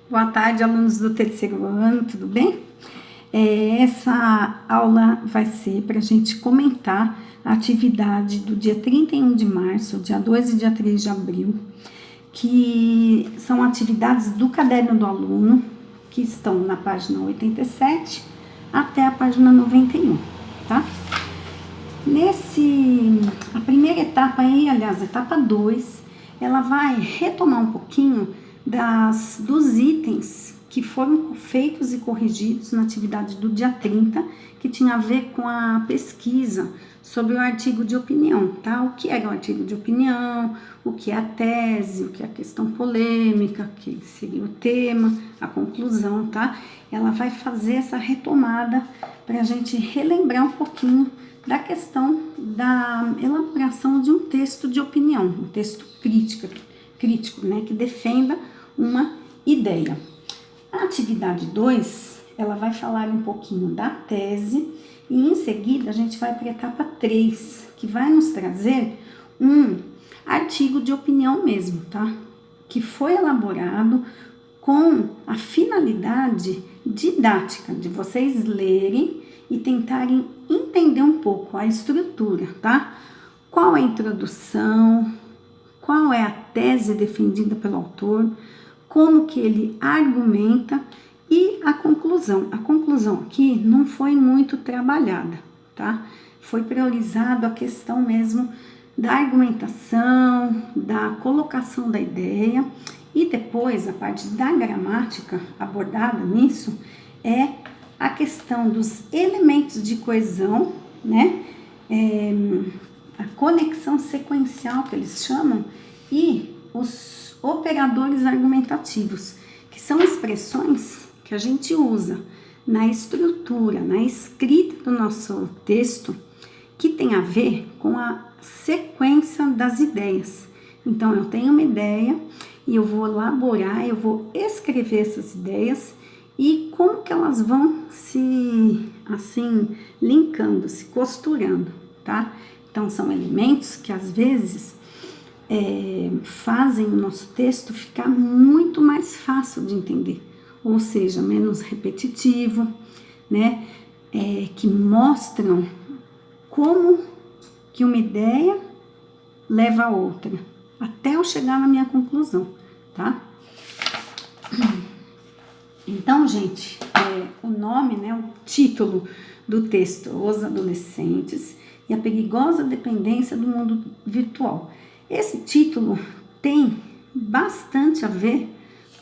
Boa tarde, alunos do terceiro ano, tudo bem? Essa aula vai ser para a gente comentar a atividade do dia 31 de março, dia 2 e dia 3 de abril, que são atividades do caderno do aluno, que estão na página 87 até a página 91, tá? A primeira etapa aí, aliás, a etapa 2, ela vai retomar um pouquinho dos itens que foram feitos e corrigidos na atividade do dia 30, que tinha a ver com a pesquisa sobre o artigo de opinião, tá? O que era o artigo de opinião, o que é a tese, o que é a questão polêmica, que seria o tema, a conclusão, tá? Ela vai fazer essa retomada para a gente relembrar um pouquinho da questão da elaboração de um texto de opinião, um texto crítico, né, que defenda uma ideia. A atividade 2, ela vai falar um pouquinho da tese e em seguida a gente vai para a etapa 3, que vai nos trazer um artigo de opinião mesmo, tá? Que foi elaborado com a finalidade didática de vocês lerem e tentarem entender um pouco a estrutura, tá? Qual é a introdução, qual é a tese defendida pelo autor, como que ele argumenta e a conclusão. A conclusão aqui não foi muito trabalhada, tá? Foi priorizado a questão mesmo da argumentação, da colocação da ideia e depois a parte da gramática abordada nisso é a questão dos elementos de coesão, né? A conexão sequencial que eles chamam e os operadores argumentativos, que são expressões que a gente usa na estrutura, na escrita do nosso texto, que tem a ver com a sequência das ideias. Então, eu tenho uma ideia e eu vou elaborar, eu vou escrever essas ideias e como que elas vão se, assim, linkando, se costurando, tá? Então, são elementos que, às vezes, fazem o nosso texto ficar muito mais fácil de entender, ou seja, menos repetitivo, né? Que mostram como que uma ideia leva a outra, até eu chegar na minha conclusão, tá? Então, gente, o nome, né, o título do texto, Os Adolescentes e a Perigosa Dependência do Mundo Virtual. Esse título tem bastante a ver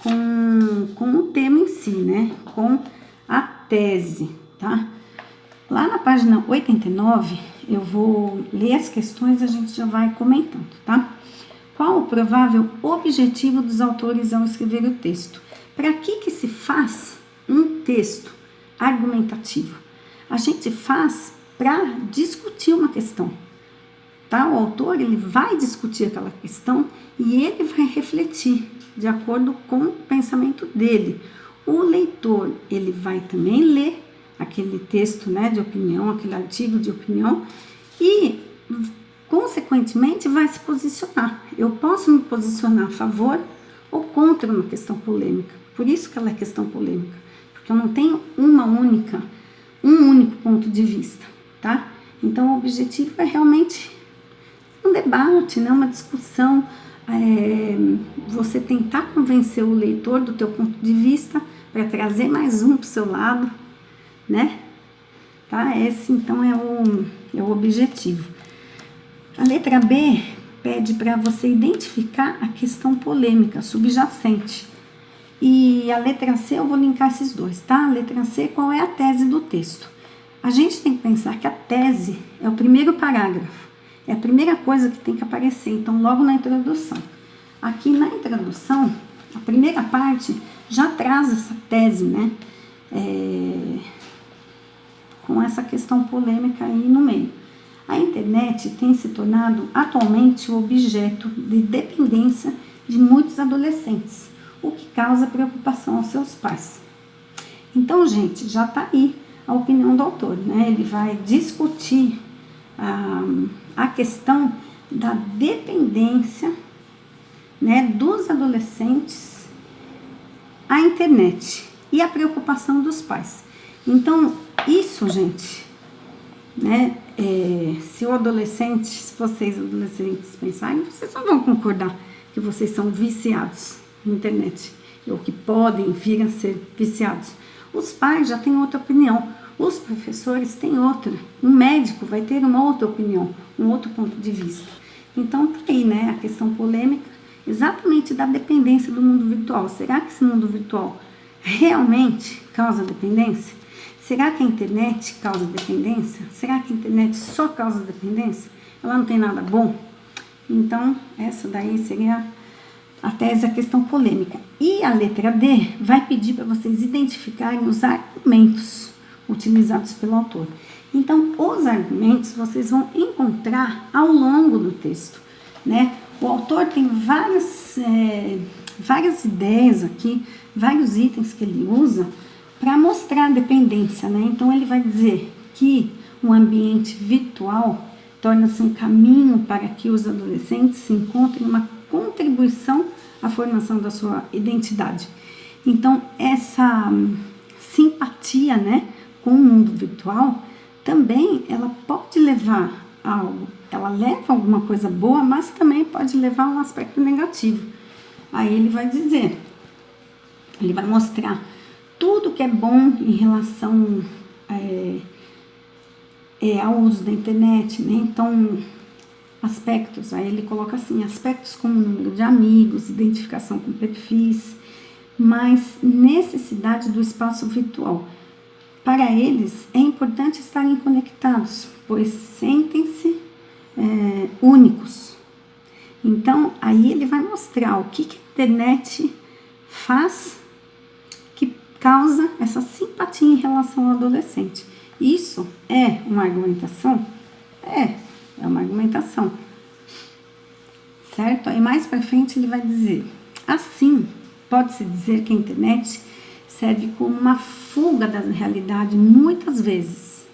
com o tema em si, né, com a tese, tá? Lá na página 89, eu vou ler as questões e a gente já vai comentando, tá? Qual o provável objetivo dos autores ao escrever o texto? Para que se faz um texto argumentativo? A gente faz para discutir uma questão, tá? O autor, ele vai discutir aquela questão e ele vai refletir de acordo com o pensamento dele. O leitor, ele vai também ler aquele texto, né, de opinião, aquele artigo de opinião e, consequentemente, vai se posicionar. Eu posso me posicionar a favor ou contra uma questão polêmica. Por isso que ela é questão polêmica, porque eu não tenho um único ponto de vista, tá? Então, o objetivo é realmente um debate, né? Uma discussão, você tentar convencer o leitor do teu ponto de vista para trazer mais um para o seu lado, né? Tá? Esse, então, é o objetivo. A letra B pede para você identificar a questão polêmica subjacente. E a letra C, eu vou linkar esses dois, tá? A letra C, qual é a tese do texto? A gente tem que pensar que a tese é o primeiro parágrafo, é a primeira coisa que tem que aparecer, então logo na introdução. Aqui na introdução, a primeira parte já traz essa tese, né? Com essa questão polêmica aí no meio. A internet tem se tornado atualmente o objeto de dependência de muitos adolescentes, o que causa preocupação aos seus pais. Então, gente, já está aí a opinião do autor, né? Ele vai discutir a questão da dependência, né, dos adolescentes a internet e a preocupação dos pais. Então, isso, gente, né? Se vocês adolescentes pensarem, vocês não vão concordar que vocês são viciados na internet, ou que podem vir a ser viciados. Os pais já têm outra opinião, os professores têm outra, um médico vai ter uma outra opinião, um outro ponto de vista. Então, tá aí, né, a questão polêmica exatamente da dependência do mundo virtual. Será que esse mundo virtual realmente causa dependência? Será que a internet causa dependência? Será que a internet só causa dependência? Ela não tem nada bom? Então, essa daí seria a tese, a questão polêmica. E a letra D vai pedir para vocês identificarem os argumentos utilizados pelo autor. Então, os argumentos vocês vão encontrar ao longo do texto, né? O autor tem várias ideias aqui, vários itens que ele usa para mostrar a dependência, né? Então, ele vai dizer que o ambiente virtual torna-se um caminho para que os adolescentes se encontrem uma contribuição à formação da sua identidade. Então, essa simpatia, né, com o mundo virtual, também ela pode levar a algo, ela leva a alguma coisa boa, mas também pode levar a um aspecto negativo. Aí ele vai dizer, ele vai mostrar tudo que é bom em relação ao uso da internet, né? Então, aspectos, aí ele coloca assim, aspectos como número de amigos, identificação com perfis, mas necessidade do espaço virtual. Para eles, é importante estarem conectados, pois sentem-se únicos. Então, aí ele vai mostrar o que a internet faz que causa essa simpatia em relação ao adolescente. Isso é uma argumentação? É uma argumentação, certo? Aí mais para frente ele vai dizer, assim, pode-se dizer que a internet serve como uma fuga da realidade muitas vezes.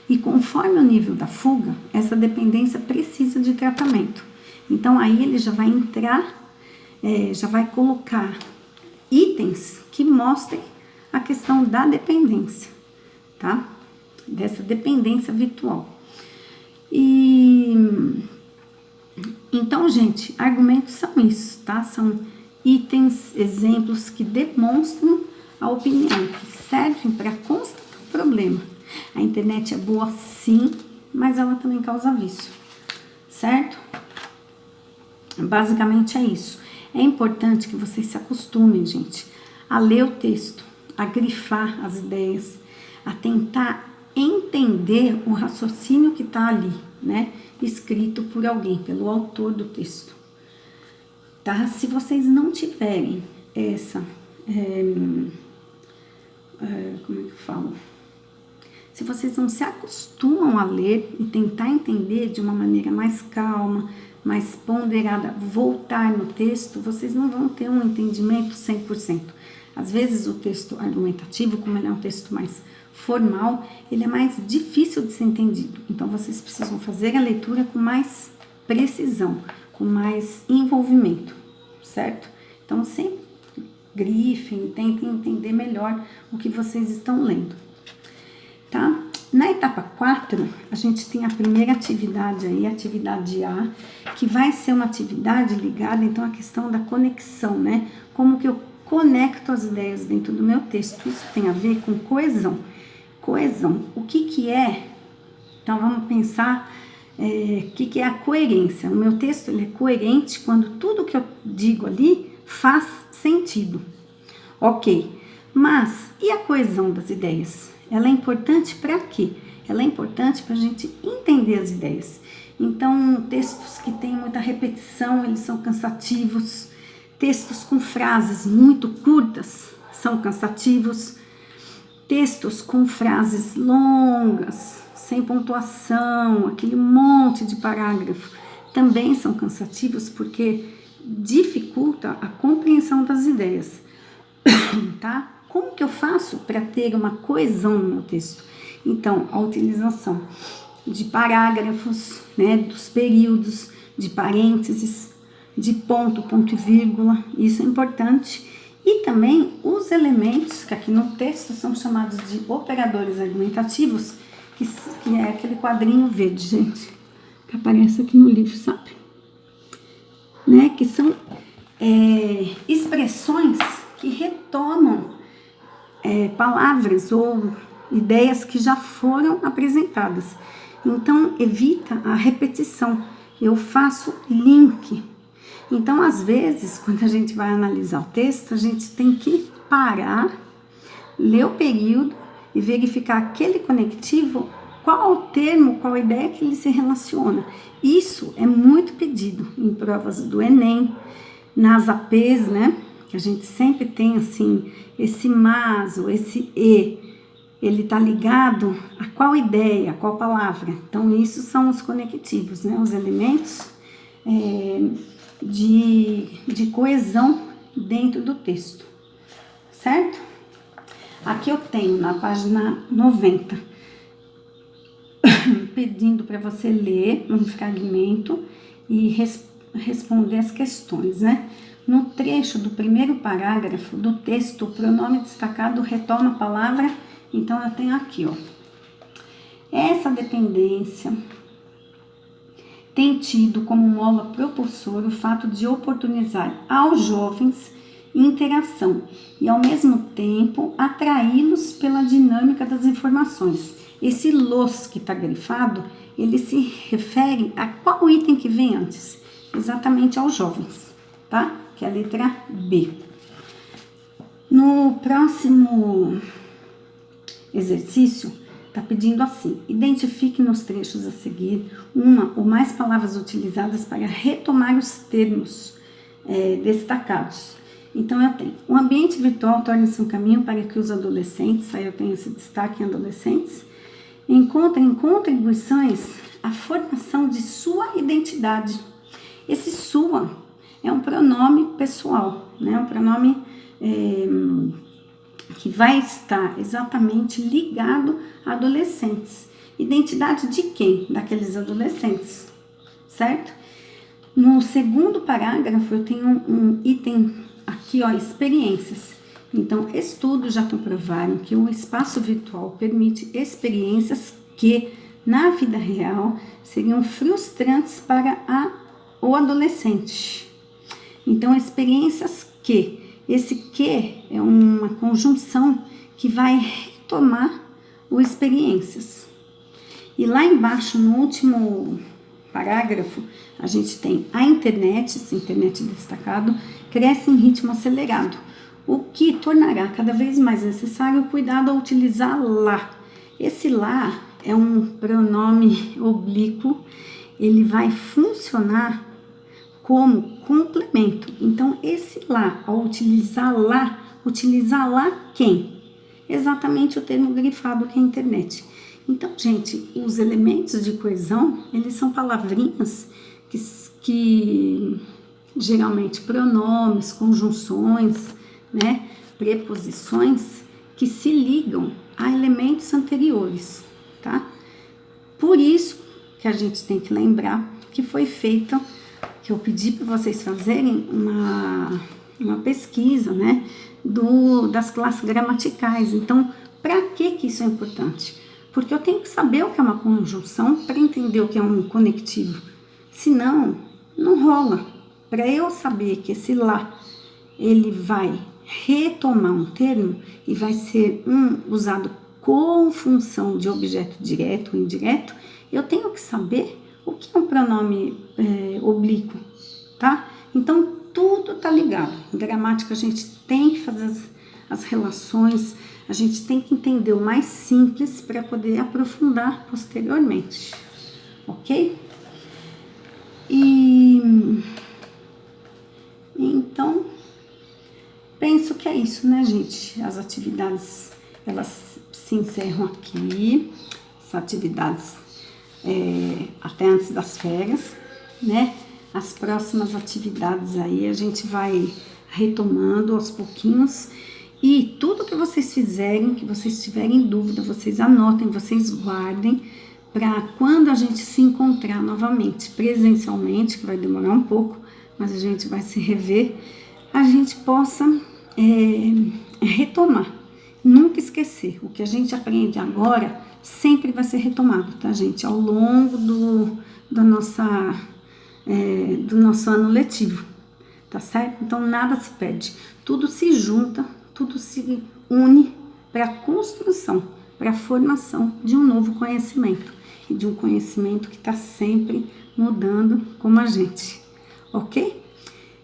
E conforme o nível da fuga, essa dependência precisa de tratamento. Então aí ele já vai entrar, já vai colocar itens que mostrem a questão da dependência, tá? Dessa dependência virtual. E então, gente, argumentos são isso, tá? São itens, exemplos que demonstram a opinião, que servem para constatar o problema. A internet é boa sim, mas ela também causa vício, certo? Basicamente é isso. É importante que vocês se acostumem, gente, a ler o texto, a grifar as ideias, a tentar entender o raciocínio que está ali, né? Escrito por alguém, pelo autor do texto, tá? Se vocês não tiverem essa, como é que eu falo? Se vocês não se acostumam a ler e tentar entender de uma maneira mais calma, mais ponderada, voltar no texto, vocês não vão ter um entendimento 100%. Às vezes o texto argumentativo, como ele é um texto mais formal, ele é mais difícil de ser entendido. Então, vocês precisam fazer a leitura com mais precisão, com mais envolvimento, certo? Então, sempre grifem, tentem entender melhor o que vocês estão lendo, tá? Na etapa 4, a gente tem a primeira atividade aí, a atividade A, que vai ser uma atividade ligada, então, à questão da conexão, né? Como que eu conecto as ideias dentro do meu texto. Isso tem a ver com coesão. Coesão, o que é? Então, vamos pensar o que é a coerência. O meu texto ele é coerente quando tudo que eu digo ali faz sentido. Ok, mas e a coesão das ideias? Ela é importante para quê? Ela é importante para a gente entender as ideias. Então, textos que têm muita repetição, eles são cansativos. Textos com frases muito curtas são cansativos. Textos com frases longas, sem pontuação, aquele monte de parágrafo, também são cansativos porque dificulta a compreensão das ideias, tá? Como que eu faço para ter uma coesão no meu texto? Então, a utilização de parágrafos, né, dos períodos, de parênteses, de ponto, ponto e vírgula, isso é importante. E também os elementos, que aqui no texto são chamados de operadores argumentativos, que é aquele quadrinho verde, gente, que aparece aqui no livro, sabe? Né? Que são expressões que retomam palavras ou ideias que já foram apresentadas. Então, evita a repetição. Eu faço link. Então, às vezes, quando a gente vai analisar o texto, a gente tem que parar, ler o período e verificar aquele conectivo, qual o termo, qual a ideia que ele se relaciona. Isso é muito pedido em provas do Enem, nas APs, né? Que a gente sempre tem, assim, esse mas ou esse e. Ele está ligado a qual ideia, a qual palavra. Então, isso são os conectivos, né? Os elementos de coesão dentro do texto, certo? Aqui eu tenho na página 90, pedindo para você ler um fragmento e responder as questões, né? No trecho do primeiro parágrafo do texto, o pronome destacado retorna a palavra. Então, eu tenho aqui, ó. Essa dependência tem tido como mola propulsora o fato de oportunizar aos jovens interação e, ao mesmo tempo, atraí-los pela dinâmica das informações. Esse los que está grifado, ele se refere a qual item que vem antes? Exatamente aos jovens, tá? Que é a letra B. No próximo exercício, está pedindo assim: identifique nos trechos a seguir uma ou mais palavras utilizadas para retomar os termos destacados. Então, eu tenho: o ambiente virtual torna-se um caminho para que os adolescentes, aí eu tenho esse destaque em adolescentes, encontrem contribuições à formação de sua identidade. Esse sua é um pronome pessoal, né? Um pronome que vai estar exatamente ligado a adolescentes. Identidade de quem? Daqueles adolescentes, certo? No segundo parágrafo, eu tenho um item aqui, ó, experiências. Então, estudos já comprovaram que o espaço virtual permite experiências que, na vida real, seriam frustrantes para o adolescente. Então, experiências que... Esse que é uma conjunção que vai retomar o experiências. E lá embaixo, no último parágrafo, a gente tem a internet, esse internet destacado, cresce em ritmo acelerado, o que tornará cada vez mais necessário o cuidado ao utilizar lá. Esse lá é um pronome oblíquo, ele vai funcionar como complemento. Então, esse lá, ao utilizar lá quem? Exatamente o termo grifado que é a internet. Então, gente, os elementos de coesão, eles são palavrinhas que geralmente pronomes, conjunções, né, preposições que se ligam a elementos anteriores, tá? Por isso que a gente tem que lembrar que foi feita, que eu pedi para vocês fazerem uma pesquisa, né, das classes gramaticais. Então, para que isso é importante? Porque eu tenho que saber o que é uma conjunção para entender o que é um conectivo. Senão, não rola. Para eu saber que esse lá, ele vai retomar um termo e vai ser usado com função de objeto direto ou indireto, eu tenho que saber o que é um pronome oblíquo, tá? Então, tudo tá ligado. Em gramática, a gente tem que fazer as relações, a gente tem que entender o mais simples para poder aprofundar posteriormente, ok? Então, penso que é isso, né, gente? As atividades, elas se encerram aqui, as atividades até antes das férias, né? As próximas atividades aí a gente vai retomando aos pouquinhos, e tudo que vocês fizerem, que vocês tiverem dúvida, vocês anotem, vocês guardem, para quando a gente se encontrar novamente presencialmente, que vai demorar um pouco, mas a gente vai se rever, a gente possa retomar, nunca esquecer. O que a gente aprende agora sempre vai ser retomado, tá, gente? Ao longo do nosso ano letivo, tá certo? Então nada se perde, tudo se junta, tudo se une para a construção, para a formação de um novo conhecimento e de um conhecimento que está sempre mudando como a gente, ok?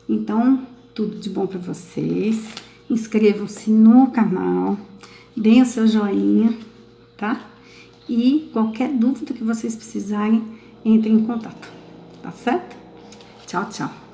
Então, tudo de bom para vocês. Inscrevam-se no canal, deem o seu joinha, tá? E qualquer dúvida que vocês precisarem, entrem em contato, tá certo? Tchau, tchau.